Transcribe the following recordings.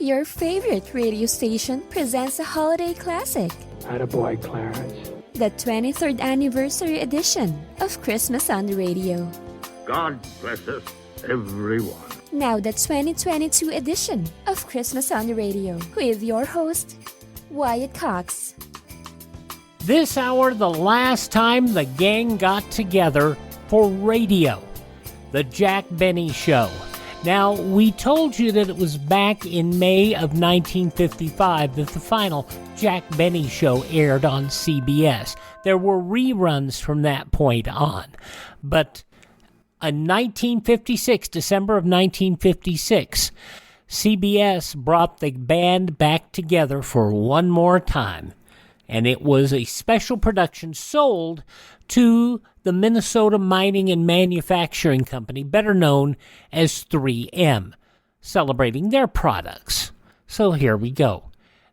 Your favorite radio station presents a holiday classic. Attaboy, Clarence. The 23rd anniversary edition of Christmas on the Radio. God bless us, everyone. Now the 2022 edition of Christmas on the Radio with your host, Wyatt Cox. This hour, the last time the gang got together for radio. The Jack Benny Show. Now, we told you that it was back in May of 1955 that the final Jack Benny Show aired on CBS. There were reruns from that point on. But in 1956, December of 1956, CBS brought the band back together for one more time. And it was a special production sold to the Minnesota Mining and Manufacturing Company, better known as 3M, celebrating their products. So here we go.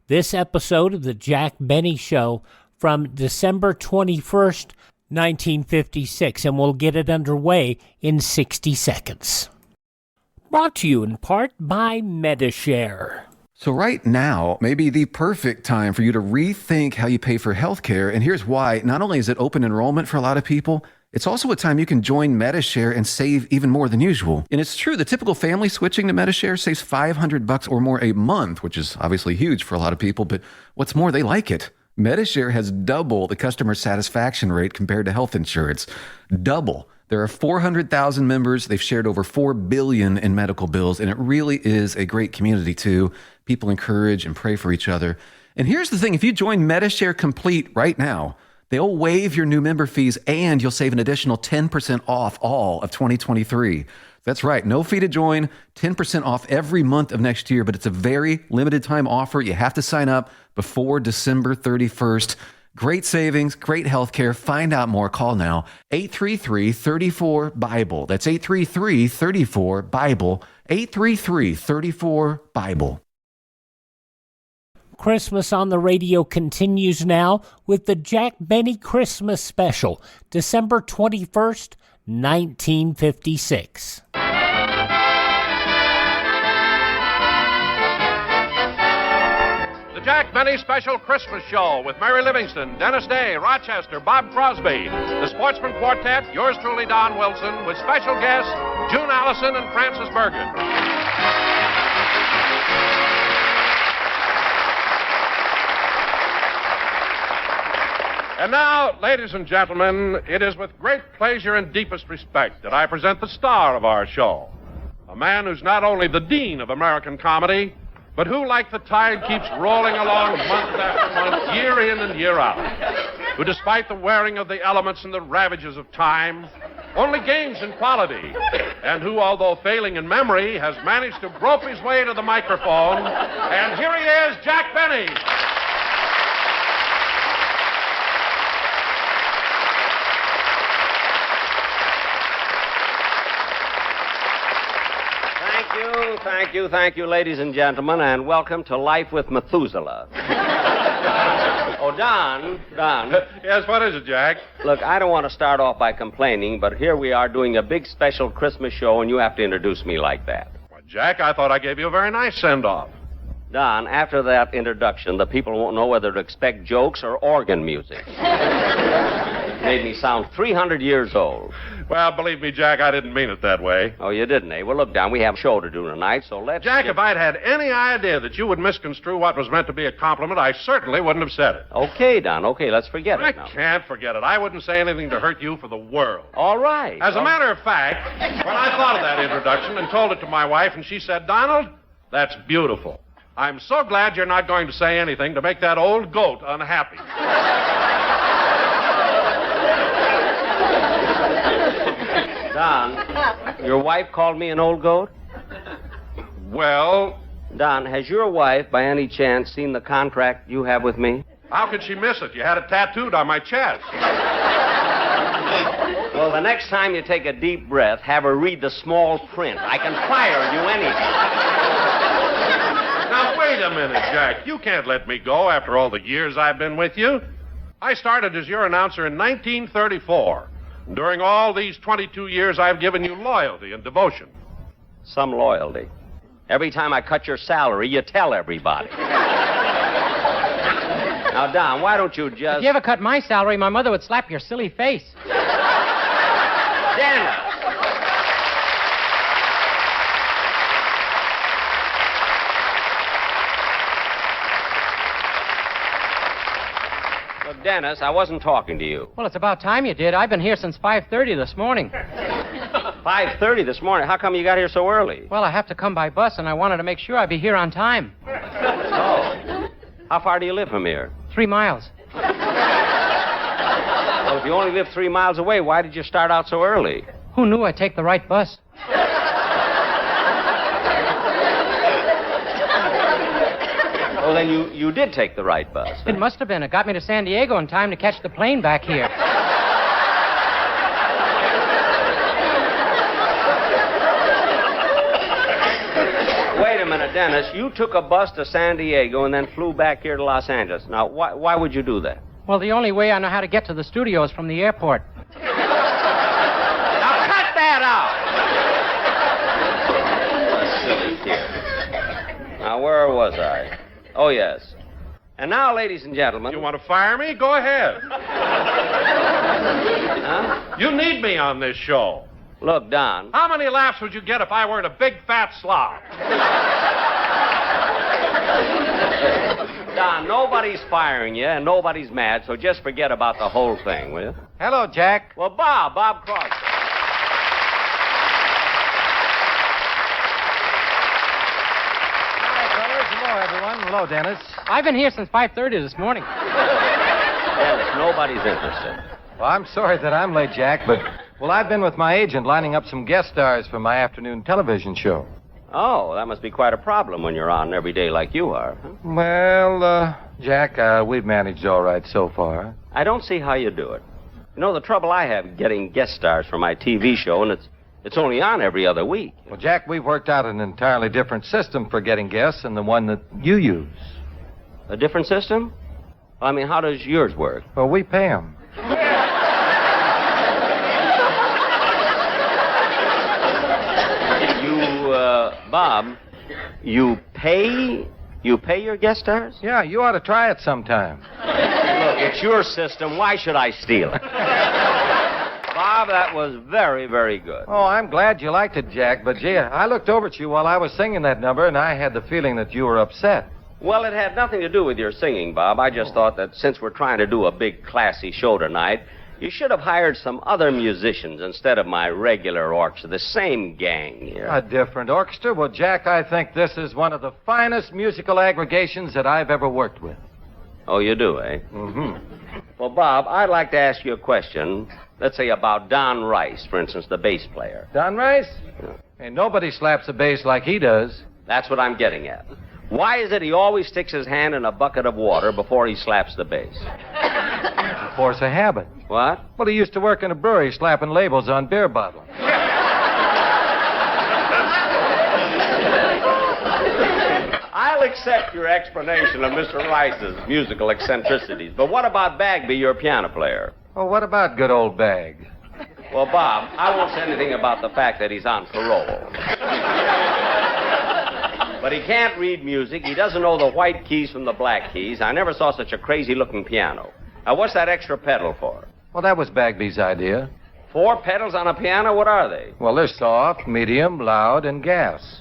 This episode of the Jack Benny Show from December 21st, 1956, and we'll get it underway in 60 seconds. Brought to you in part by Medishare. So right now may be the perfect time for you to rethink how you pay for healthcare. And here's why. Not only is it open enrollment for a lot of people, it's also a time you can join Medishare and save even more than usual. And it's true, the typical family switching to Medishare saves $500 or more a month, which is obviously huge for a lot of people. But what's more, they like it. Medishare has double the customer satisfaction rate compared to health insurance. Double. There are 400,000 members. They've shared over $4 billion in medical bills, and it really is a great community, too. People encourage and pray for each other. And here's the thing. If you join Medishare Complete right now, they'll waive your new member fees, and you'll save an additional 10% off all of 2023. That's right. No fee to join, 10% off every month of next year, but it's a very limited time offer. You have to sign up before December 31st. Great savings, great health care. Find out more. Call now. 833-34-BIBLE. That's 833-34-BIBLE. 833-34-BIBLE. Christmas on the Radio continues now with the Jack Benny Christmas Special, December 21st, 1956. Jack Benny Special Christmas Show with Mary Livingston, Dennis Day, Rochester, Bob Crosby, the Sportsman Quartet, yours truly, Don Wilson, with special guests June Allison and Francis Bergen. And now, ladies and gentlemen, it is with great pleasure and deepest respect that I present the star of our show, a man who's not only the dean of American comedy, but who, like the tide, keeps rolling along month after month, year in and year out, who, despite the wearing of the elements and the ravages of time, only gains in quality, and who, although failing in memory, has managed to grope his way to the microphone. And here he is, Jack Benny. Thank you, ladies and gentlemen, and welcome to Life with Methuselah. Oh, Don. Yes, what is it, Jack? Look, I don't want to start off by complaining, but here we are doing a big special Christmas show, and you have to introduce me like that. Well, Jack, I thought I gave you a very nice send-off. Don, after that introduction, the people won't know whether to expect jokes or organ music. Made me sound 300 years old. Well, believe me, Jack, I didn't mean it that way. Oh, you didn't, eh? Well, look, Don, we have a show to do tonight, so let's... Jack, if I'd had any idea that you would misconstrue what was meant to be a compliment, I certainly wouldn't have said it. Okay, Don, okay, let's forget it now. I can't forget it. I wouldn't say anything to hurt you for the world. All right. As a matter of fact, when I thought of that introduction and told it to my wife, and she said, Donald, that's beautiful. I'm so glad you're not going to say anything to make that old goat unhappy. Don, your wife called me an old goat? Well... Don, has your wife, by any chance, seen the contract you have with me? How could she miss it? You had it tattooed on my chest. Well, the next time you take a deep breath, have her read the small print. I can fire you anything. Now, wait a minute, Jack. You can't let me go after all the years I've been with you. I started as your announcer in 1934. During all these 22 years, I've given you loyalty and devotion. Some loyalty. Every time I cut your salary, you tell everybody. Now, Don, why don't you just... If you ever cut my salary, my mother would slap your silly face. Dennis! Look, Dennis, I wasn't talking to you. Well, it's about time you did. I've been here since 5:30 this morning. 5:30 this morning? How come you got here so early? Well, I have to come by bus, and I wanted to make sure I'd be here on time. Oh. How far do you live from here? 3 miles. Well, if you only live 3 miles away, why did you start out so early? Who knew I'd take the right bus? Well, then you did take the right bus. It must have been. It got me to San Diego in time to catch the plane back here. Wait a minute, Dennis. You took a bus to San Diego and then flew back here to Los Angeles. Now, why would you do that? Well, the only way I know how to get to the studio is from the airport. Now, cut that out! Silly kid. Now, where was I? Oh, yes. And now, ladies and gentlemen... You want to fire me? Go ahead. Huh? You need me on this show. Look, Don. How many laughs would you get if I weren't a big fat slob? Don, nobody's firing you and nobody's mad, so just forget about the whole thing, will you? Hello, Jack. Well, Bob Cross. Hello, everyone. Hello, Dennis. I've been here since 5:30 this morning. Dennis, nobody's interested. Well, I'm sorry that I'm late, Jack, but, I've been with my agent lining up some guest stars for my afternoon television show. Oh, that must be quite a problem when you're on every day like you are. Huh? Well, Jack, we've managed all right so far. I don't see how you do it. You know, the trouble I have getting guest stars for my TV show, and it's only on every other week. Well, Jack, we've worked out an entirely different system for getting guests than the one that you use. A different system? I mean, how does yours work? Well, we pay them. Bob, you pay your guest stars? Yeah, you ought to try it sometime. Look, it's your system. Why should I steal it? Bob, that was very, very good. Oh, I'm glad you liked it, Jack, but gee, I looked over at you while I was singing that number, and I had the feeling that you were upset. Well, it had nothing to do with your singing, Bob. I just thought that since we're trying to do a big, classy show tonight, you should have hired some other musicians instead of my regular orchestra, the same gang here. A different orchestra? Well, Jack, I think this is one of the finest musical aggregations that I've ever worked with. Oh, you do, eh? Mm-hmm. Well, Bob, I'd like to ask you a question. Let's say about Don Rice, for instance, the bass player. Don Rice? Ain't nobody slaps a bass like he does. That's what I'm getting at. Why is it he always sticks his hand in a bucket of water before he slaps the bass? Force a habit. What? Well, he used to work in a brewery slapping labels on beer bottles. I'll accept your explanation of Mr. Rice's musical eccentricities, but what about Bagby, your piano player? Well, what about good old Bag? Well, Bob, I won't say anything about the fact that he's on parole. But he can't read music. He doesn't know the white keys from the black keys. I never saw such a crazy-looking piano. Now, what's that extra pedal for? Well, that was Bagby's idea. 4 pedals on a piano? What are they? Well, they're soft, medium, loud, and gas.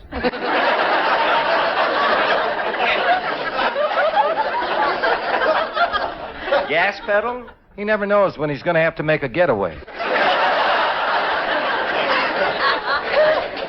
Gas pedal? He never knows when he's going to have to make a getaway.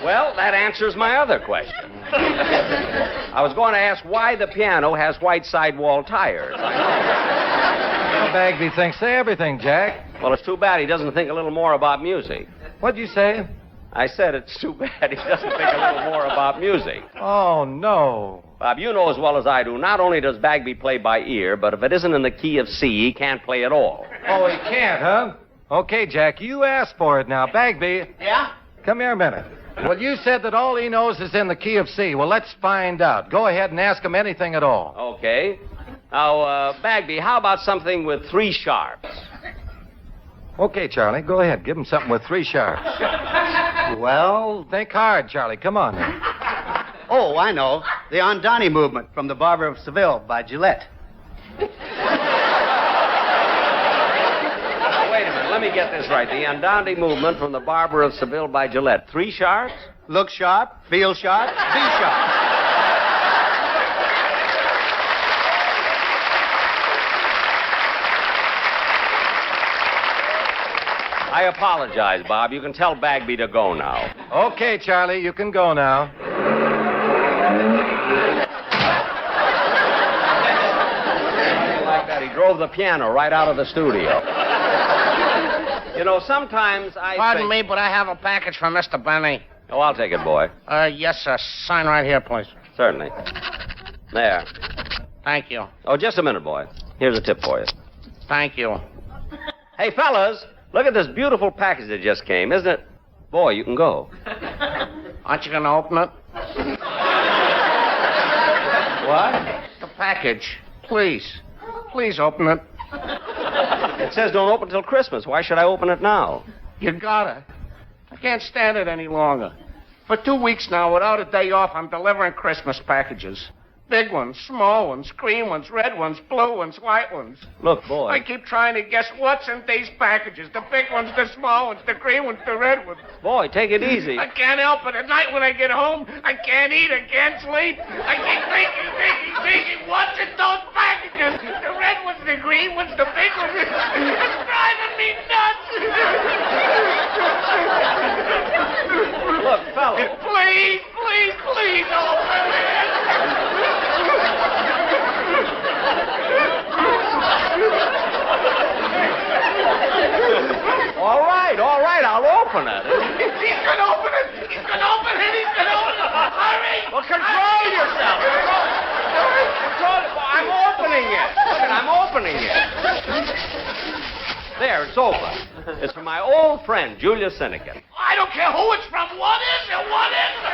Well, that answers my other question. I was going to ask why the piano has white sidewall tires. Well, Bagby thinks everything, Jack. Well, it's too bad he doesn't think a little more about music. What'd you say? I said it's too bad he doesn't think a little more about music. Oh, no. Bob, you know as well as I do, not only does Bagby play by ear, but if it isn't in the key of C, he can't play at all. Oh, he can't, huh? Okay, Jack, you asked for it now. Bagby. Yeah? Come here a minute. Well, you said that all he knows is in the key of C. Well, let's find out. Go ahead and ask him anything at all. Okay. Now, Bagby, how about something with 3 sharps? Okay, Charlie, go ahead. Give him something with 3 sharps. Well, think hard, Charlie. Come on now. Oh, I know. The Andani movement from the Barber of Seville by Gillette. Wait a minute. Let me get this right. The Andante movement from the Barber of Seville by Gillette. 3 sharps? Look sharp, feel sharp, be sharp. I apologize, Bob. You can tell Bagby to go now. Okay, Charlie, you can go now. Like that, he drove the piano right out of the studio. You know, sometimes I Pardon me, but I have a package from Mr. Benny. Oh, I'll take it, boy. Yes, sir. Sign right here, please. Certainly. There. Thank you. Oh, just a minute, boy. Here's a tip for you. Thank you. Hey, fellas, look at this beautiful package that just came, isn't it? Boy, you can go. Aren't you going to open it? What? The package. Please. Please open it. It says don't open till Christmas. Why should I open it now? You gotta. I can't stand it any longer. For 2 weeks now, without a day off, I'm delivering Christmas packages. Big ones, small ones, green ones, red ones, blue ones, white ones. Look, boy. I keep trying to guess what's in these packages. The big ones, the small ones, the green ones, the red ones. Boy, take it easy. I can't help it. At night when I get home, I can't eat, I can't sleep. I keep thinking, what's in those packages? The red ones, the green ones, the big ones. It's driving me nuts. Look, fella. Please, please, please open it. All right, I'll open it. He's gonna open it. He's gonna open it. Hurry! Well, control yourself. I'm opening it. Look, I'm opening it. There, it's open. It's from my old friend, Julius Sinekin. I don't care who it's from. What is it? What is it?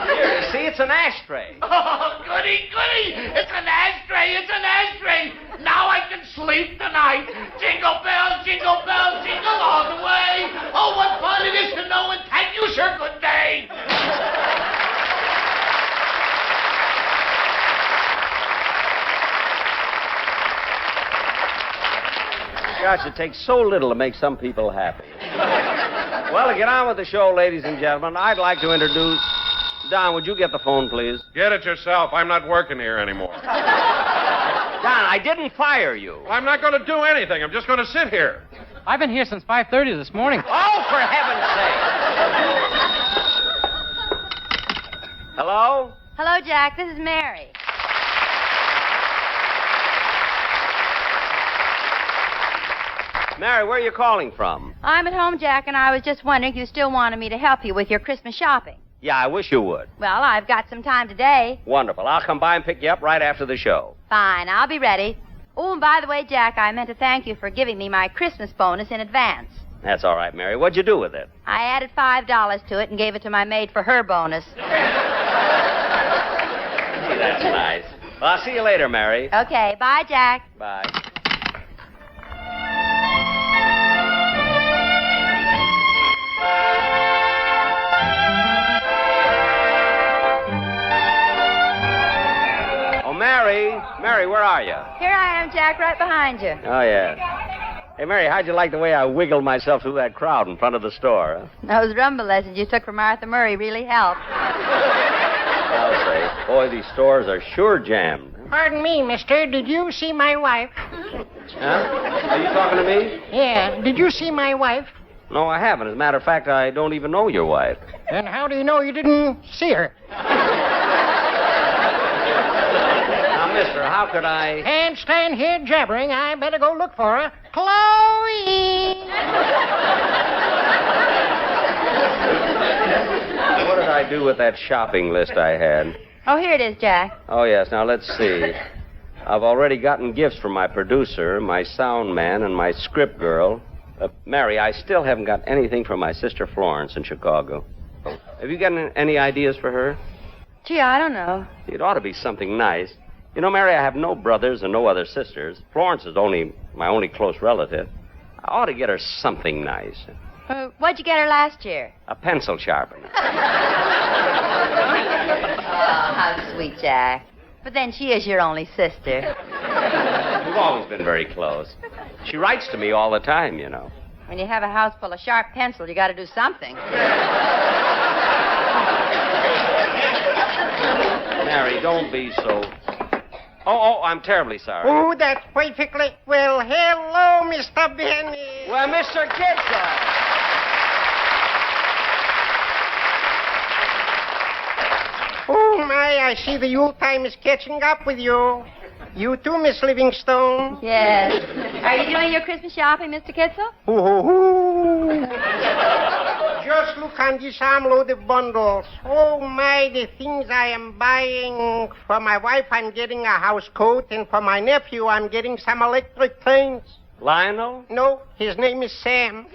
Here, you see, it's an ashtray. Oh, goody, goody. It's an ashtray. It's an ashtray. Now I can sleep tonight. Jingle bells, jingle all the way. Oh, what fun it is to know and thank you, sir. Good day. Gosh, it takes so little to make some people happy. Well, to get on with the show, ladies and gentlemen, I'd like to introduce... Don, would you get the phone, please? Get it yourself. I'm not working here anymore. Don, I didn't fire you. I'm not going to do anything. I'm just going to sit here. I've been here since 5:30 this morning. Oh, for heaven's sake. Hello? Hello, Jack. This is Mary. Mary, where are you calling from? I'm at home, Jack, and I was just wondering if you still wanted me to help you with your Christmas shopping. Yeah, I wish you would. Well, I've got some time today. Wonderful. I'll come by and pick you up right after the show. Fine, I'll be ready. Oh, and by the way, Jack, I meant to thank you for giving me my Christmas bonus in advance. That's all right, Mary. What'd you do with it? I added $5 to it and gave it to my maid for her bonus. Gee, that's nice. Well, I'll see you later, Mary. Okay, bye, Jack. Bye. Mary, where are you? Here I am, Jack, right behind you. Oh, yeah. Hey, Mary, how'd you like the way I wiggled myself through that crowd in front of the store? Huh? Those rumble lessons you took from Arthur Murray really helped. I'll say, boy, these stores are sure jammed. Pardon me, mister. Did you see my wife? Huh? Are you talking to me? Yeah. Did you see my wife? No, I haven't. As a matter of fact, I don't even know your wife. Then how do you know you didn't see her? Mister, how could I... Can't stand here jabbering. I better go look for her. Chloe! What did I do with that shopping list I had? Oh, here it is, Jack. Oh, yes. Now, let's see. I've already gotten gifts from my producer, my sound man, and my script girl. Mary, I still haven't got anything from my sister Florence in Chicago. Have you got any ideas for her? Gee, I don't know. It ought to be something nice. You know, Mary, I have no brothers and no other sisters. Florence is my only close relative. I ought to get her something nice. What'd you get her last year? A pencil sharpener. how sweet, Jack. But then she is your only sister. We've always been very close. She writes to me all the time, you know. When you have a house full of sharp pencils, you got to do something. Mary, don't be so... Oh, I'm terribly sorry. Oh, that's perfectly... Well, hello, Mr. Benny. Well, Mr. Kitzel. Oh, my, I see the Yule time is catching up with you. You too, Miss Livingstone. Yes. Are you doing your Christmas shopping, Mr. Kitzel? Ooh. Just look on this armload of bundles. Oh, my, the things I am buying. For my wife, I'm getting a house coat, and for my nephew, I'm getting some electric trains. Lionel? No, his name is Sam.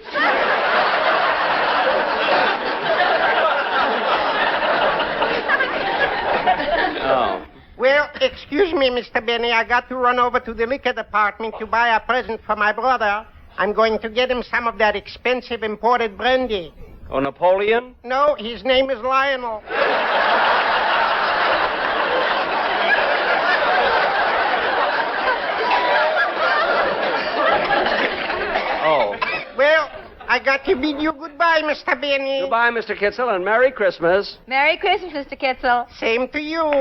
Oh. Well, excuse me, Mr. Benny. I got to run over to the liquor department to buy a present for my brother. I'm going to get him some of that expensive imported brandy. Oh, Napoleon? No, his name is Lionel. Oh. Well, I got to bid you goodbye, Mr. Benny. Goodbye, Mr. Kitzel, and Merry Christmas. Merry Christmas, Mr. Kitzel. Same to you.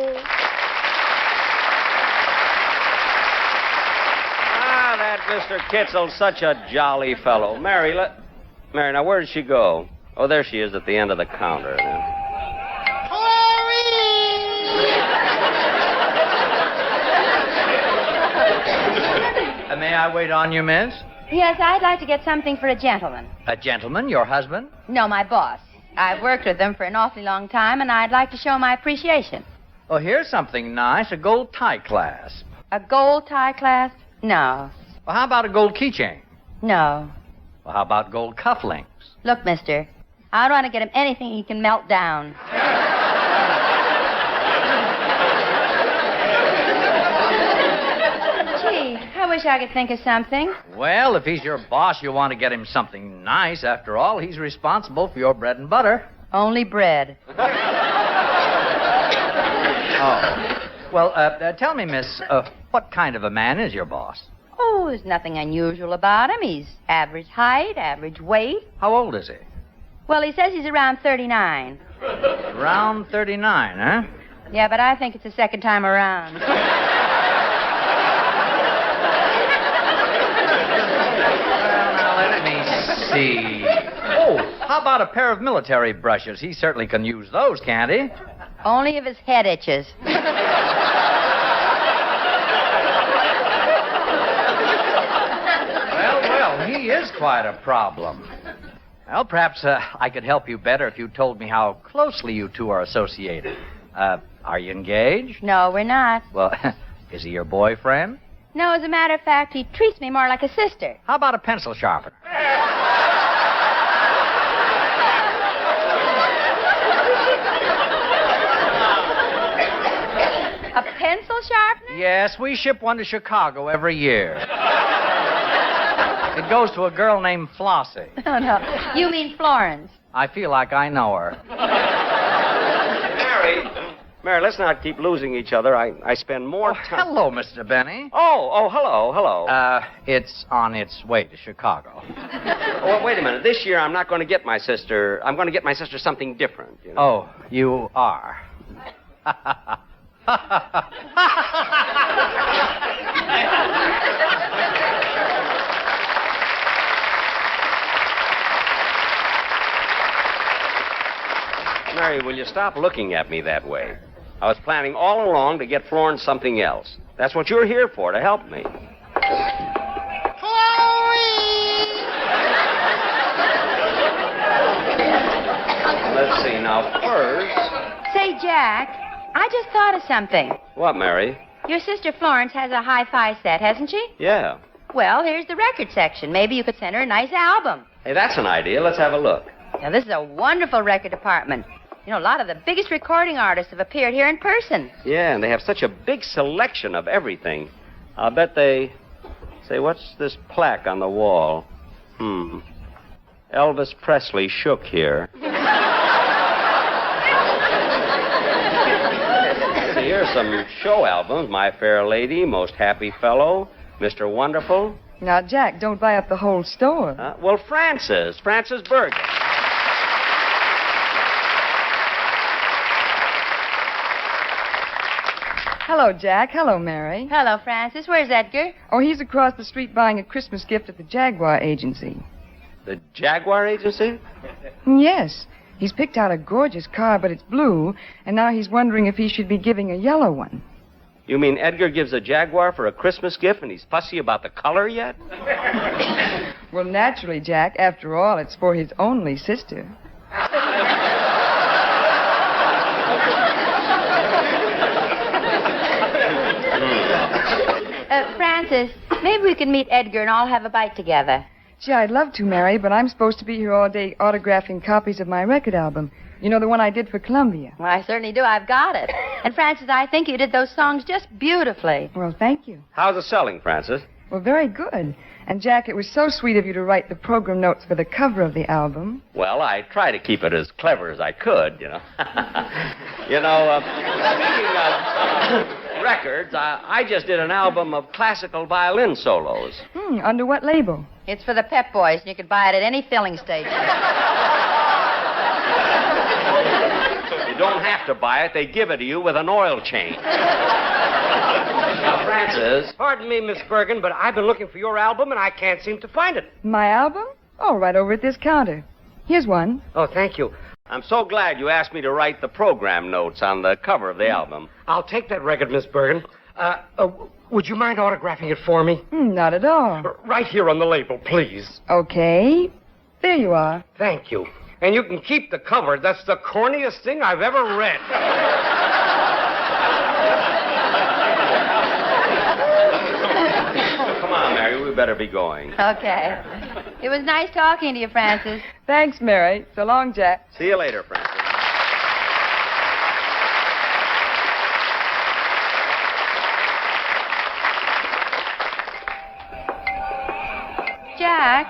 That Mr. Kitzel's such a jolly fellow. Mary, now where did she go? Oh, there she is at the end of the counter. May I wait on you, miss? Yes, I'd like to get something for a gentleman. A gentleman, your husband? No, my boss. I've worked with him for an awfully long time, and I'd like to show my appreciation. Oh, here's something nice, a gold tie clasp. A gold tie clasp? No. Well, how about a gold keychain? No. Well, how about gold cufflinks? Look, mister, I don't want to get him anything he can melt down. Gee, I wish I could think of something. Well, if he's your boss, you want to get him something nice. After all, he's responsible for your bread and butter. Only bread. Oh. Well, tell me, miss, what kind of a man is your boss? Oh, there's nothing unusual about him. He's average height, average weight. How old is he? Well, he says he's around 39. Around 39, huh? Yeah, but I think it's the second time around. Well, now, let me see. Oh, how about a pair of military brushes? He certainly can use those, can't he? Only if his head itches. Well, he is quite a problem. Well, perhaps I could help you better if you told me how closely you two are associated. Are you engaged? No, we're not. Well, is he your boyfriend? No, as a matter of fact, he treats me more like a sister. How about a pencil sharpener? A pencil sharpener? Yes, we ship one to Chicago every year. It goes to a girl named Flossie. Oh, no. You mean Florence. I feel like I know her. Mary, let's not keep losing each other. I spend more time... Hello, Mr. Benny. Oh, hello. It's on its way to Chicago. Oh, wait a minute. This year I'm not going to get my sister... I'm going to get my sister something different, you know. Oh, you are. Mary, will you stop looking at me that way? I was planning all along to get Florence something else. That's what you're here for, to help me. Let's see, now, first... Say, Jack, I just thought of something. What, Mary? Your sister Florence has a hi-fi set, hasn't she? Yeah. Well, here's the record section. Maybe you could send her a nice album. Hey, that's an idea. Let's have a look. Now, this is a wonderful record department. You know, a lot of the biggest recording artists have appeared here in person. Yeah, and they have such a big selection of everything. I'll bet they... Say, what's this plaque on the wall? Elvis Presley shook here. Here's some show albums: My Fair Lady, Most Happy Fellow, Mr. Wonderful. Now, Jack, don't buy up the whole store. Well, Francis Bergen. Hello, Jack. Hello, Mary. Hello, Francis. Where's Edgar? Oh, he's across the street buying a Christmas gift at the Jaguar Agency. The Jaguar Agency? Yes. He's picked out a gorgeous car, but it's blue, and now he's wondering if he should be giving a yellow one. You mean Edgar gives a Jaguar for a Christmas gift and he's fussy about the color yet? Well, naturally, Jack. After all, it's for his only sister. Francis, maybe we can meet Edgar and all have a bite together. Gee, I'd love to, Mary, but I'm supposed to be here all day autographing copies of my record album. You know, the one I did for Columbia. Well, I certainly do. I've got it. And, Francis, I think you did those songs just beautifully. Well, thank you. How's it selling, Francis? Well, very good. And, Jack, it was so sweet of you to write the program notes for the cover of the album. Well, I try to keep it as clever as I could, you know. Speaking of records, I just did an album of classical violin solos. Under what label? It's for the Pep Boys, and you can buy it at any filling station. You don't have to buy it. They give it to you with an oil change. Now, Francis. Pardon me, Miss Bergen, but I've been looking for your album, and I can't seem to find it. My album? Oh, right over at this counter. Here's one. Oh, thank you. I'm so glad you asked me to write the program notes on the cover of the album. I'll take that record, Miss Bergen. Would you mind autographing it for me? Not at all. Right here on the label, please. Okay. There you are. Thank you. And you can keep the cover. That's the corniest thing I've ever read. Come on, Mary. We better be going. Okay. It was nice talking to you, Francis. Thanks, Mary. So long, Jack. See you later, Francis. Jack,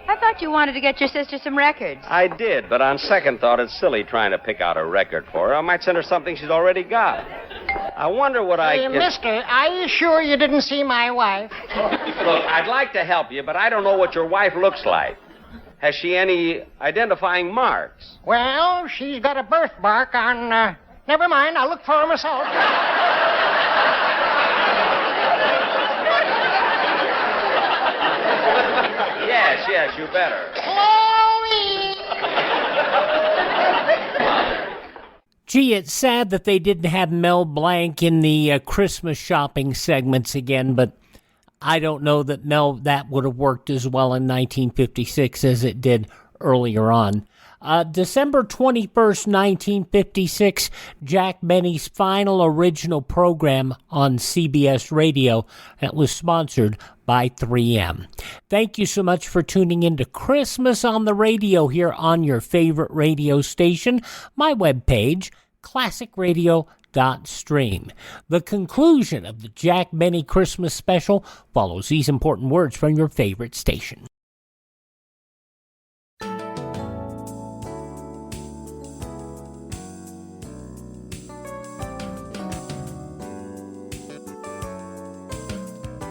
I thought you wanted to get your sister some records. I did, but on second thought, it's silly trying to pick out a record for her. I might send her something she's already got. I wonder what I can... Mister, are you sure you didn't see my wife? Look, I'd like to help you, but I don't know what your wife looks like. Has she any identifying marks? Well, she's got a birthmark on, Never mind, I'll look for her myself. Yes, you better. Gee, it's sad that they didn't have Mel Blanc in the Christmas shopping segments again, but I don't know that that would have worked as well in 1956 as it did earlier on. December 21st, 1956, Jack Benny's final original program on CBS Radio that was sponsored by 3M. Thank you so much for tuning in to Christmas on the Radio here on your favorite radio station. My webpage, classicradio.stream. The conclusion of the Jack Benny Christmas special follows these important words from your favorite station.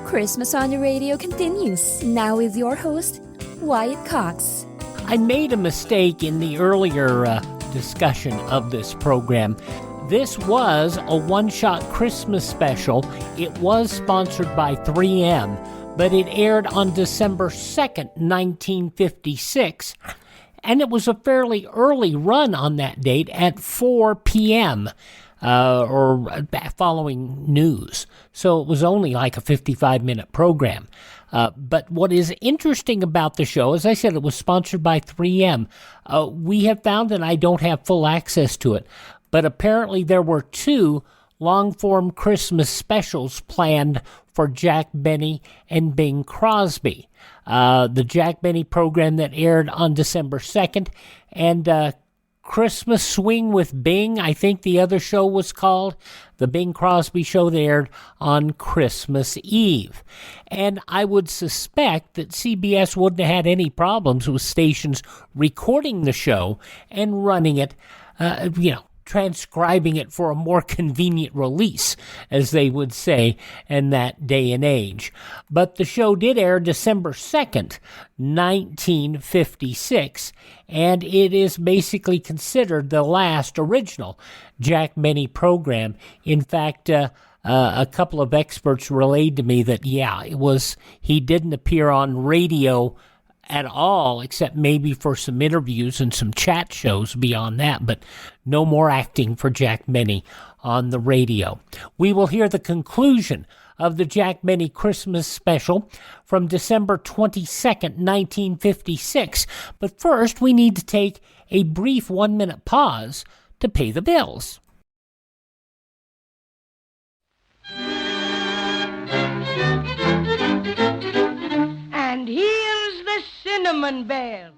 Christmas on the Radio continues, now with your host, Wyatt Cox. I made a mistake in the earlier discussion of this program. This was a one-shot Christmas special. It was sponsored by 3M, but it aired on December 2nd, 1956, and it was a fairly early run on that date at 4 p.m., or following news. So it was only like a 55-minute program. But what is interesting about the show, as I said, it was sponsored by 3M. We have found, and I don't have full access to it, but apparently there were 2 long-form Christmas specials planned for Jack Benny and Bing Crosby. The Jack Benny program that aired on December 2nd, and Christmas Swing with Bing, I think the other show was called. The Bing Crosby show that aired on Christmas Eve. And I would suspect that CBS wouldn't have had any problems with stations recording the show and running it, transcribing it for a more convenient release, as they would say in that day and age. But the show did air December 2nd, 1956, and it is basically considered the last original Jack Benny program. In fact, a couple of experts relayed to me that, he didn't appear on radio at all, except maybe for some interviews and some chat shows beyond that, but no more acting for Jack Benny on the radio. We will hear the conclusion of the Jack Benny Christmas special from December 22nd, 1956. But first, we need to take a brief 1-minute pause to pay the bills. And here's the Cinnamon Bear.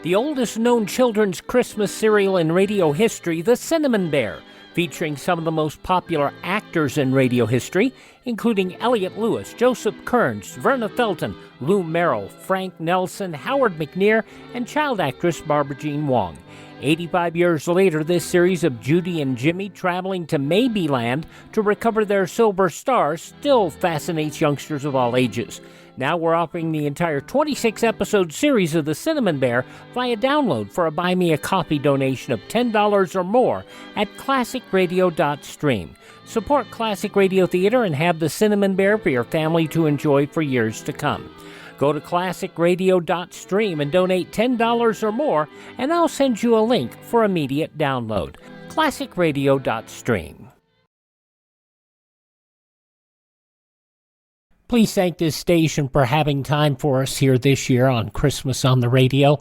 The oldest known children's Christmas serial in radio history, The Cinnamon Bear, featuring some of the most popular actors in radio history, including Elliot Lewis, Joseph Kearns, Verna Felton, Lou Merrill, Frank Nelson, Howard McNear, and child actress Barbara Jean Wong. 85 years later, this series of Judy and Jimmy traveling to Maybeland to recover their silver stars still fascinates youngsters of all ages. Now we're offering the entire 26-episode series of The Cinnamon Bear via download for a Buy Me a Coffee donation of $10 or more at classicradio.stream. Support Classic Radio Theater and have The Cinnamon Bear for your family to enjoy for years to come. Go to classicradio.stream and donate $10 or more, and I'll send you a link for immediate download. classicradio.stream. Please thank this station for having time for us here this year on Christmas on the Radio.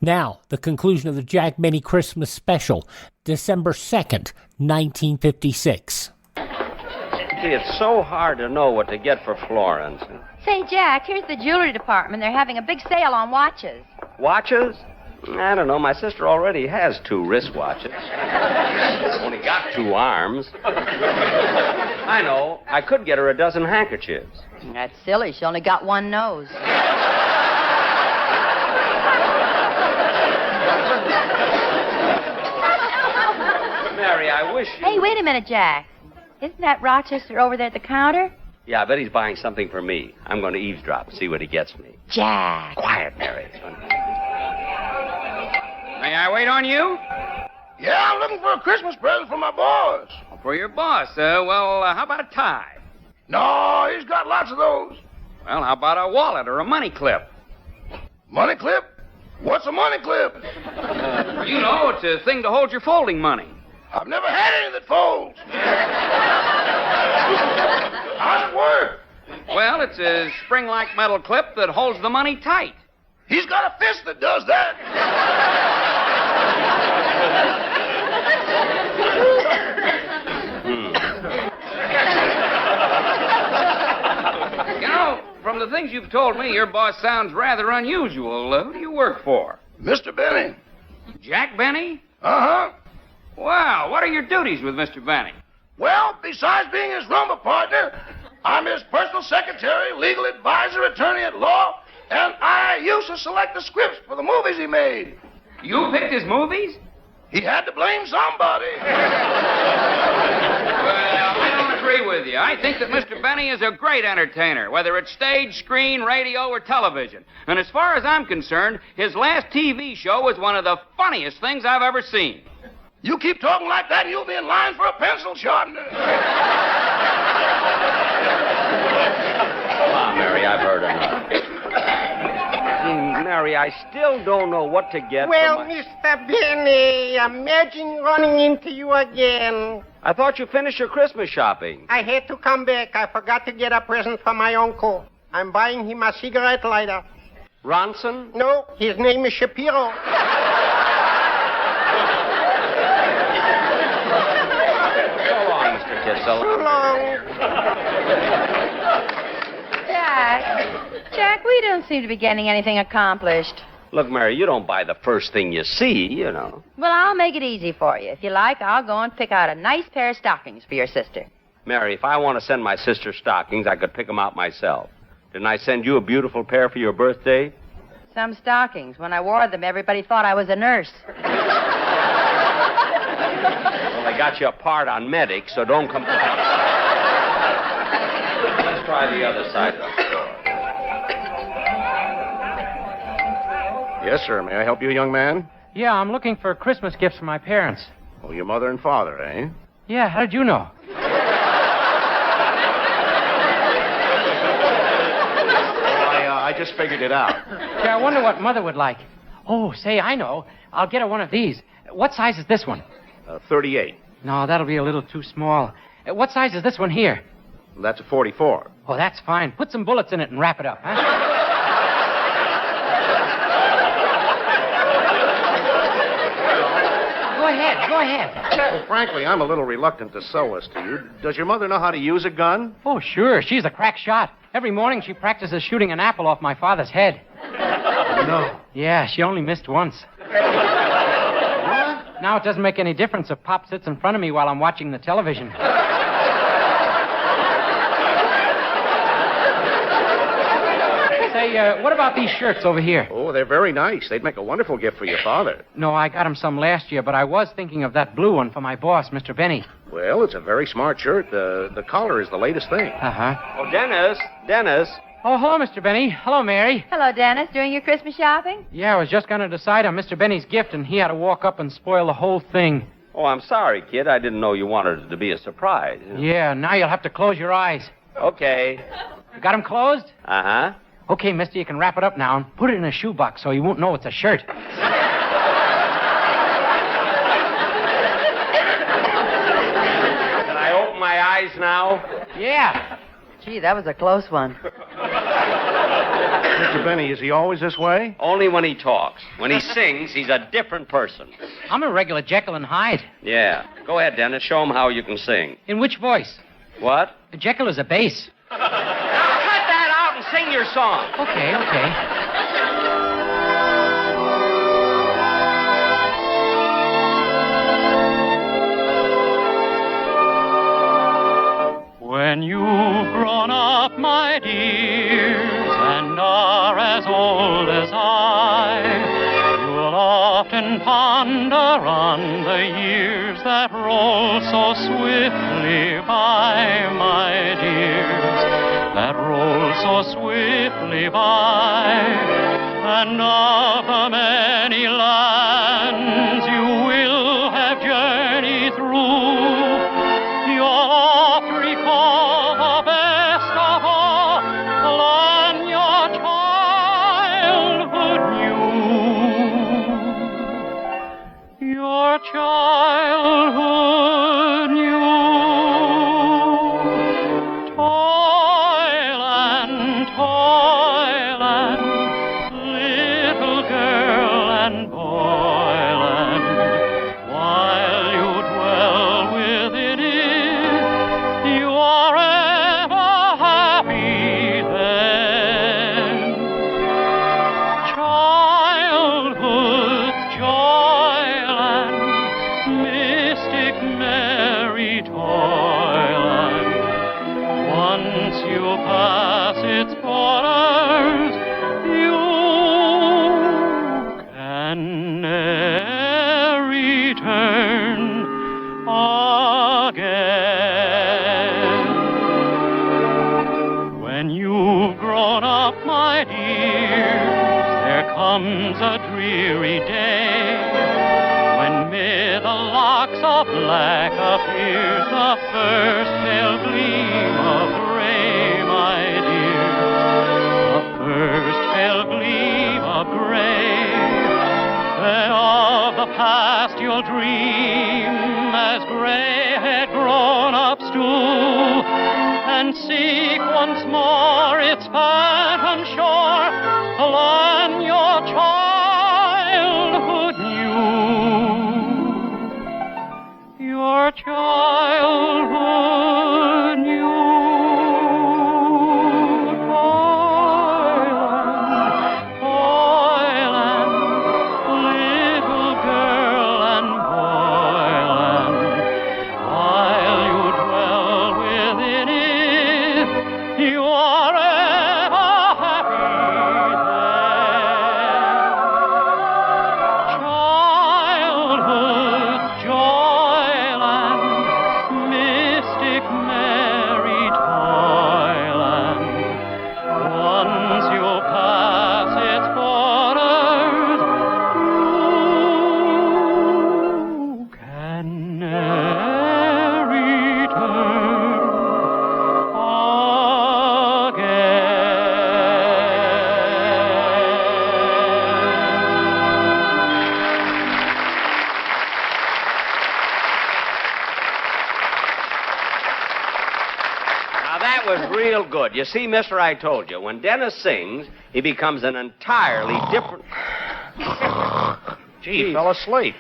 Now, the conclusion of the Jack Benny Christmas special, December 2nd, 1956. Gee, it's so hard to know what to get for Florence. Say, Jack, here's the jewelry department. They're having a big sale on watches. Watches? I don't know. My sister already has 2 wristwatches. Only got 2 arms. I know. I could get her a dozen handkerchiefs. That's silly. She only got 1 nose. Mary, I wish you... Hey, wait a minute, Jack. Isn't that Rochester over there at the counter? Yeah, I bet he's buying something for me. I'm going to eavesdrop and see what he gets me. Jack. Quiet, Mary. May I wait on you? Yeah, I'm looking for a Christmas present for my boss. For your boss, how about a tie? No, he's got lots of those. Well, how about a wallet or a money clip? Money clip? What's a money clip? You know, it's a thing to hold your folding money. I've never had any that folds. How's it work? Well, it's a spring-like metal clip that holds the money tight. He's got a fist that does that. You know, from the things you've told me, your boss sounds rather unusual. Who do you work for? Mr. Benny. Jack Benny? Uh-huh. Wow, what are your duties with Mr. Benny? Well, besides being his rumba partner, I'm his personal secretary, legal advisor, attorney at law, and I used to select the scripts for the movies he made. You picked his movies? He had to blame somebody. Well, I don't agree with you. I think that Mr. Benny is a great entertainer, whether it's stage, screen, radio, or television. And as far as I'm concerned, his last TV show was one of the funniest things I've ever seen. You keep talking like that, and you'll be in line for a pencil sharpener. Come on, Mary, I've heard enough. Mary, I still don't know what to get Well, for my... Mr. Benny, imagine running into you again. I thought you finished your Christmas shopping. I had to come back. I forgot to get a present for my uncle. I'm buying him a cigarette lighter. Ronson? No, his name is Shapiro. So long. Jack, we don't seem to be getting anything accomplished. Look, Mary, you don't buy the first thing you see, you know. Well, I'll make it easy for you. If you like, I'll go and pick out a nice pair of stockings for your sister. Mary, if I want to send my sister stockings, I could pick them out myself. Didn't I send you a beautiful pair for your birthday? Some stockings. When I wore them, everybody thought I was a nurse. got you a part on medic, so don't complain. Let's try the other side of the store. Yes, sir. May I help you, young man? Yeah, I'm looking for Christmas gifts for my parents. Oh, your mother and father, eh? Yeah, how did you know? I just figured it out. Yeah, I wonder what Mother would like. Oh, say, I know. I'll get her one of these. What size is this one? 38. No, that'll be a little too small. What size is this one here? That's a 44. Oh, that's fine. Put some bullets in it and wrap it up, huh? Go ahead. Well, frankly, I'm a little reluctant to sell this to you. Does your mother know how to use a gun? Oh, sure. She's a crack shot. Every morning she practices shooting an apple off my father's head. No. Yeah, she only missed once. What? Now it doesn't make any difference if Pop sits in front of me while I'm watching the television. Say, what about these shirts over here? Oh, they're very nice. They'd make a wonderful gift for your father. No, I got him some last year, but I was thinking of that blue one for my boss, Mr. Benny. Well, it's a very smart shirt. The collar is the latest thing. Uh-huh. Oh, Dennis. Oh, hello, Mr. Benny. Hello, Mary. Hello, Dennis. Doing your Christmas shopping? Yeah, I was just going to decide on Mr. Benny's gift, and he had to walk up and spoil the whole thing. Oh, I'm sorry, kid. I didn't know you wanted it to be a surprise. Yeah, now you'll have to close your eyes. Okay. You got them closed? Uh-huh. Okay, mister, you can wrap it up now and put it in a shoebox so you won't know it's a shirt. Can I open my eyes now? Yeah. Gee, that was a close one. Mr. Benny, is he always this way? Only when he talks. When he sings, he's a different person. I'm a regular Jekyll and Hyde. Yeah. Go ahead, Dennis. Show him how you can sing. In which voice? What? Jekyll is a bass. Now cut that out and sing your song. Okay. When you've grown up, my dears, and are as old as I, you'll often ponder on the years that roll so swiftly by, my dears, that roll so swiftly by, and of the many lands you will have journeyed through, you'll oft recall the best of all, the land your childhood knew. Your childhood knew. Toyland, little girl and boyland, while you dwell within it, you are ever happy then. Childhood's joyland, mystic merry toyland, once you pass its borders, you can ne'er return again. When you've grown up, my dears, there comes a dreary day, when mid the locks of black appears the first pale gleam of gray, my dears, the first pale gleam of gray. Then of the past you'll dream as gray had grown-ups do, and seek once more its phantom shore, the land your childhood knew. Your childhood knew. Toyland, little girl and boyland, while you dwell within it, you are ever happy there. Childhood's joyland, was real good. You see, mister, I told you, when Dennis sings, he becomes an entirely different... Gee, he fell asleep.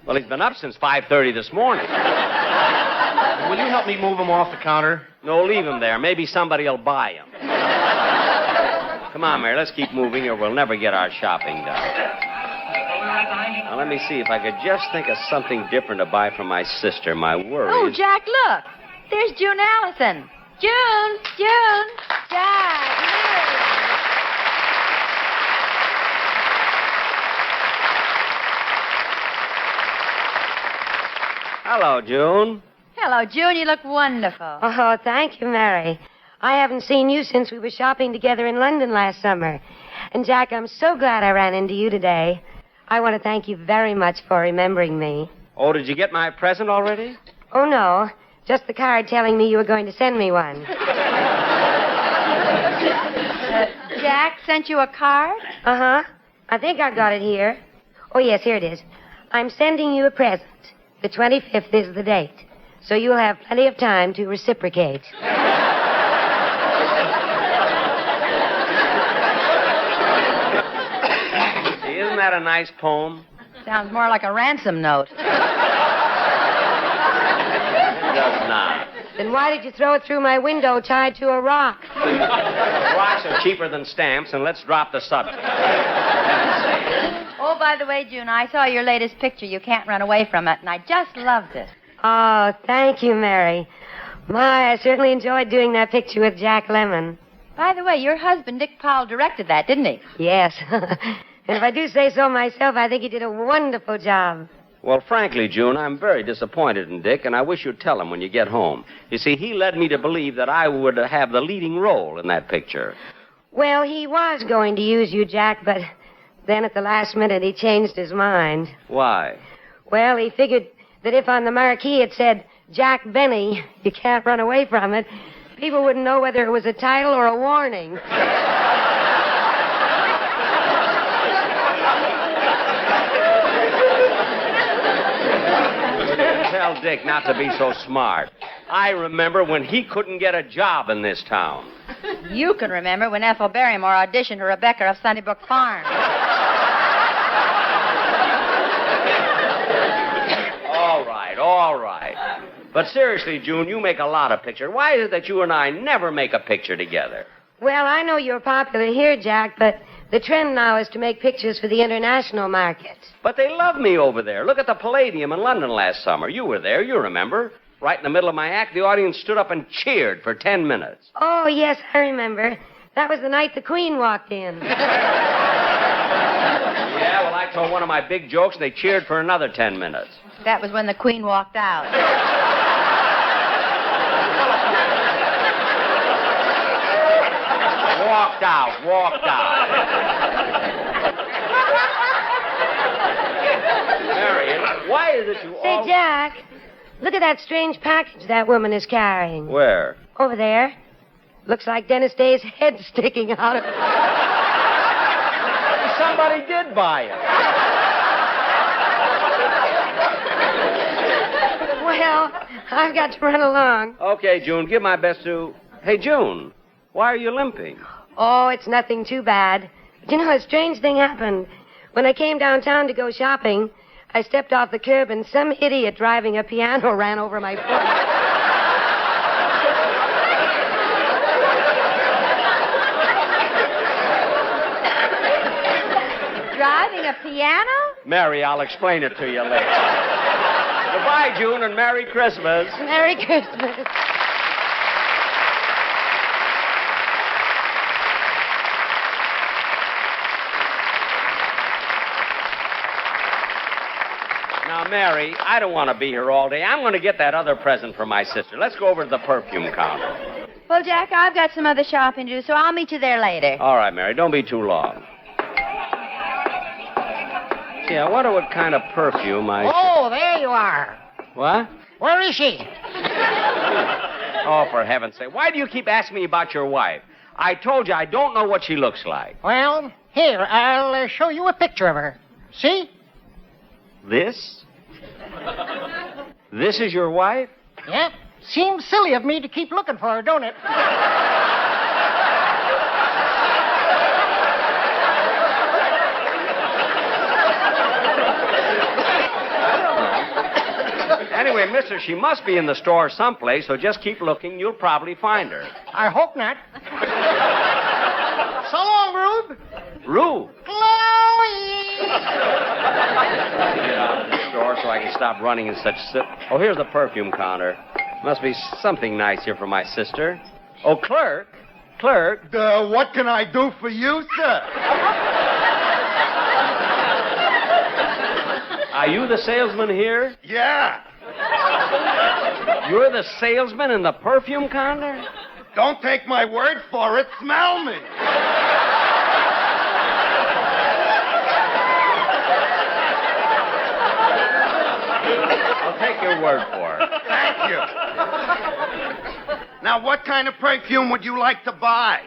Well, he's been up since 5:30 this morning. Will you help me move him off the counter? No, leave him there. Maybe somebody will buy him. Come on, Mary, let's keep moving or we'll never get our shopping done. Now, let me see if I could just think of something different to buy for my sister. My worry Oh, is... Jack, look. There's June Allison. June. Jack. Hello, June. Hello, June. You look wonderful. Oh, thank you, Mary. I haven't seen you since we were shopping together in London last summer. And, Jack, I'm so glad I ran into you today. I want to thank you very much for remembering me. Oh, did you get my present already? Oh, no. Just the card telling me you were going to send me one. Jack sent you a card? Uh-huh. I think I've got it here. Oh, yes, here it is. I'm sending you a present. The 25th is the date. So you'll have plenty of time to reciprocate. Isn't that a nice poem? Sounds more like a ransom note. It does not. Then why did you throw it through my window tied to a rock? Rocks are cheaper than stamps, and let's drop the subject. Oh, by the way, June, I saw your latest picture. You can't run away from it, and I just loved it. Oh, thank you, Mary. My, I certainly enjoyed doing that picture with Jack Lemmon. By the way, your husband, Dick Powell, directed that, didn't he? Yes. And if I do say so myself, I think he did a wonderful job. Well, frankly, June, I'm very disappointed in Dick, and I wish you'd tell him when you get home. You see, he led me to believe that I would have the leading role in that picture. Well, he was going to use you, Jack, but then at the last minute he changed his mind. Why? Well, he figured that if on the marquee it said, Jack Benny, you can't run away from it, people wouldn't know whether it was a title or a warning. Tell Dick not to be so smart. I remember when he couldn't get a job in this town. You can remember when Ethel Barrymore auditioned for Rebecca of Sunnybrook Farm. All right. But seriously, June, you make a lot of pictures. Why is it that you and I never make a picture together? Well, I know you're popular here, Jack, but the trend now is to make pictures for the international market. But they love me over there. Look at the Palladium in London last summer. You were there, you remember. Right in the middle of my act, the audience stood up and cheered for 10 minutes. Oh, yes, I remember. That was the night the Queen walked in. Yeah, well, I told one of my big jokes, and they cheered for another 10 minutes. That was when the Queen walked out. Walked out. Marion, why is it you Say, Jack, look at that strange package that woman is carrying. Where? Over there. Looks like Dennis Day's head sticking out of it. Somebody did buy it. Well, I've got to run along. Okay, June, give my best to... Hey, June, why are you limping? Oh, it's nothing too bad. But you know, a strange thing happened. When I came downtown to go shopping, I stepped off the curb and some idiot driving a piano ran over my foot. Driving a piano? Mary, I'll explain it to you later. Goodbye, June, and Merry Christmas. Merry Christmas. Now, Mary, I don't want to be here all day. I'm going to get that other present for my sister. Let's go over to the perfume counter. Well, Jack, I've got some other shopping to do, so I'll meet you there later. All right, Mary, don't be too long. Gee, I wonder what kind of perfume I... Oh, there you are. What? Where is she? Oh, for heaven's sake. Why do you keep asking me about your wife? I told you I don't know what she looks like. Well, here, I'll show you a picture of her. See? This? This is your wife? Yep. Seems silly of me to keep looking for her, don't it? Anyway, mister, she must be in the store someplace, so just keep looking. You'll probably find her. I hope not. So long, Rube. Rube. Chloe! Get out of the store so I can stop running in such Oh, here's the perfume counter. Must be something nice here for my sister. Oh, clerk. Clerk. What can I do for you, sir? Are you the salesman here? Yeah. You're the salesman in the perfume counter? Don't take my word for it. Smell me. I'll take your word for it. Thank you. Now, what kind of perfume would you like to buy?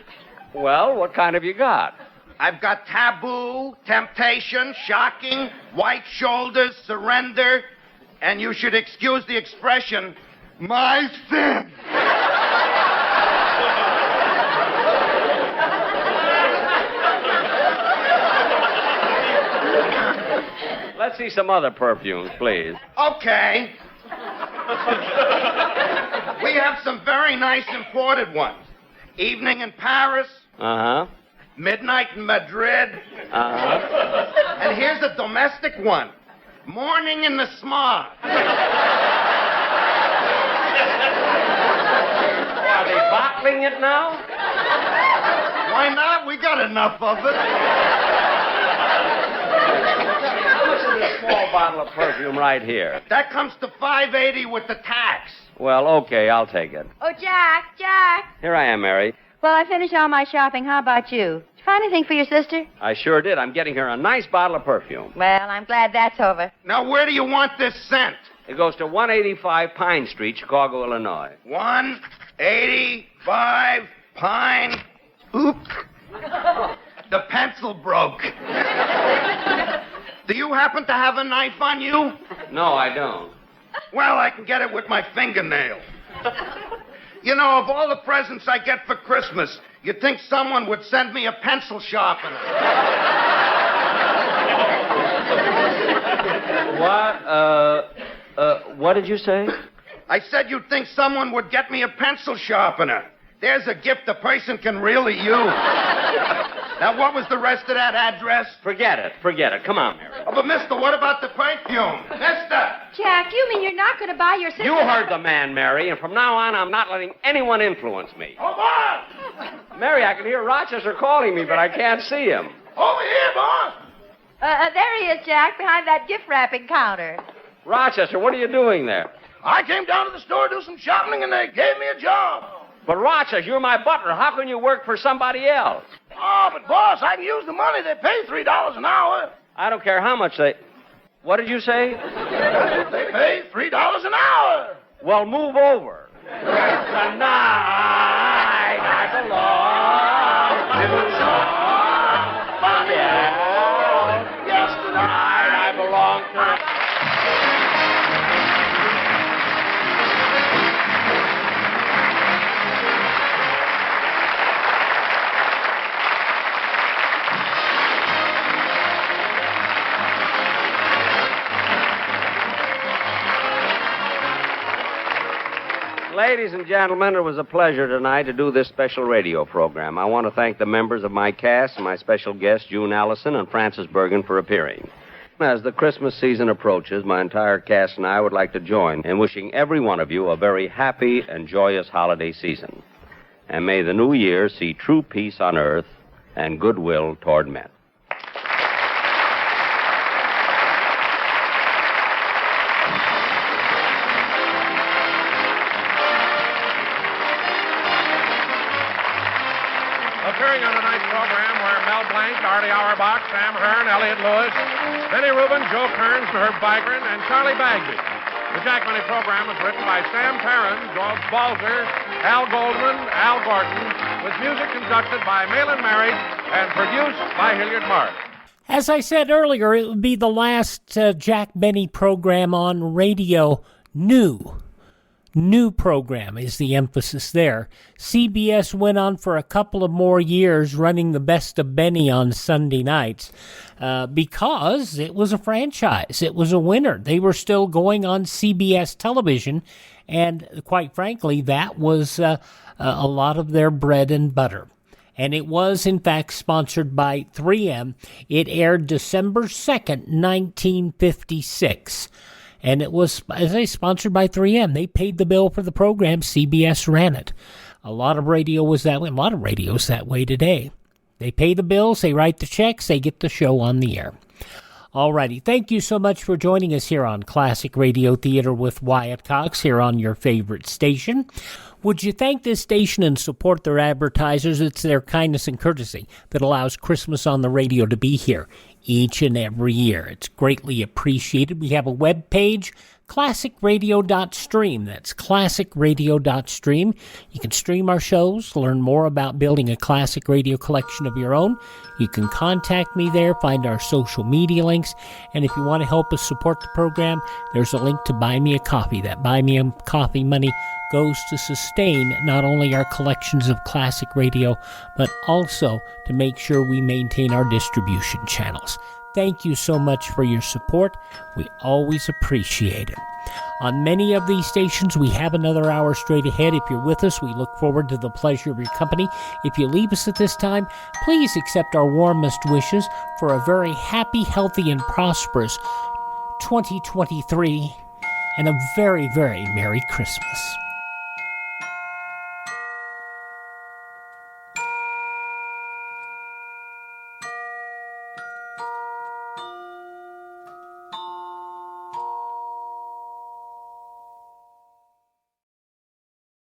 Well, what kind have you got? I've got Taboo, Temptation, Shocking, White Shoulders, Surrender, and you should excuse the expression, my sin. Let's see some other perfumes, please. Okay. We have some very nice imported ones. Evening in Paris. Uh-huh. Midnight in Madrid. Uh-huh. And here's a domestic one. Morning in the Smog. Are they bottling it now? Why not? We got enough of it. How much is this small bottle of perfume right here? That comes to $5.80 with the tax. Well, okay, I'll take it. Oh, Jack. Here I am, Mary. Well, I finished all my shopping. How about you? Did you find anything for your sister? I sure did. I'm getting her a nice bottle of perfume. Well, I'm glad that's over. Now, where do you want this sent? It goes to 185 Pine Street, Chicago, Illinois. 185 Pine. Oop. The pencil broke. Do you happen to have a knife on you? No, I don't. Well, I can get it with my fingernail. You know, of all the presents I get for Christmas, you'd think someone would send me a pencil sharpener. What did you say? I said you'd think someone would get me a pencil sharpener. There's a gift a person can really use. Now, what was the rest of that address? Forget it. Come on, Mary. Oh, but mister, what about the perfume? Mister! Jack, you mean you're not going to buy your sister... You heard the man, Mary, and from now on, I'm not letting anyone influence me. Hold on! Mary, I can hear Rochester calling me, but I can't see him. Over here, boss! There he is, Jack, behind that gift wrapping counter. Rochester, what are you doing there? I came down to the store to do some shopping, and they gave me a job. But, Rochester, you're my butler. How can you work for somebody else? Oh, but, boss, I can use the money. They pay $3 an hour. I don't care how much they... What did you say? They pay $3 an hour. Well, move over. Tonight I belong to somebody else. Yes, tonight I belong to... Ladies and gentlemen, it was a pleasure tonight to do this special radio program. I want to thank the members of my cast and my special guests, June Allison and Francis Bergen, for appearing. As the Christmas season approaches, my entire cast and I would like to join in wishing every one of you a very happy and joyous holiday season. And may the new year see true peace on earth and goodwill toward men. Appearing on tonight's program were Mel Blanc, Artie Auerbach, Sam Hearn, Elliot Lewis, Benny Rubin, Joe Kearns, Herb Vigran, and Charlie Bagby. The Jack Benny program was written by Sam Perrin, George Balzer, Al Goldman, Al Gordon, with music conducted by Malin Merritt and produced by Hilliard Mark. As I said earlier, it would be the last Jack Benny program on radio new. new program is the emphasis there. CBS went on for a couple of more years running the Best of Benny on Sunday nights because it was a franchise. It was a winner. They were still going on CBS television, and quite frankly, that was a lot of their bread and butter. And it was, in fact, sponsored by 3M. It aired December 2nd, 1956. And it was, as I say, sponsored by 3M. They paid the bill for the program. CBS ran it. A lot of radio was that way. A lot of radio is that way today. They pay the bills, they write the checks, they get the show on the air. Alrighty, thank you so much for joining us here on Classic Radio Theater with Wyatt Cox here on your favorite station. Would you thank this station and support their advertisers? It's their kindness and courtesy that allows Christmas on the radio to be here each and every year. It's greatly appreciated. We have a web page, classicradio.stream. That's classicradio.stream. You can stream our shows, learn more about building a classic radio collection of your own. You can contact me there, find our social media links, and if you want to help us support the program, there's a link to Buy Me a Coffee. That Buy Me a Coffee money goes to sustain not only our collections of classic radio, but also to make sure we maintain our distribution channels. Thank you so much for your support. We always appreciate it. On many of these stations, we have another hour straight ahead. If you're with us, we look forward to the pleasure of your company. If you leave us at this time, please accept our warmest wishes for a very happy, healthy, and prosperous 2023 and a very, very Merry Christmas.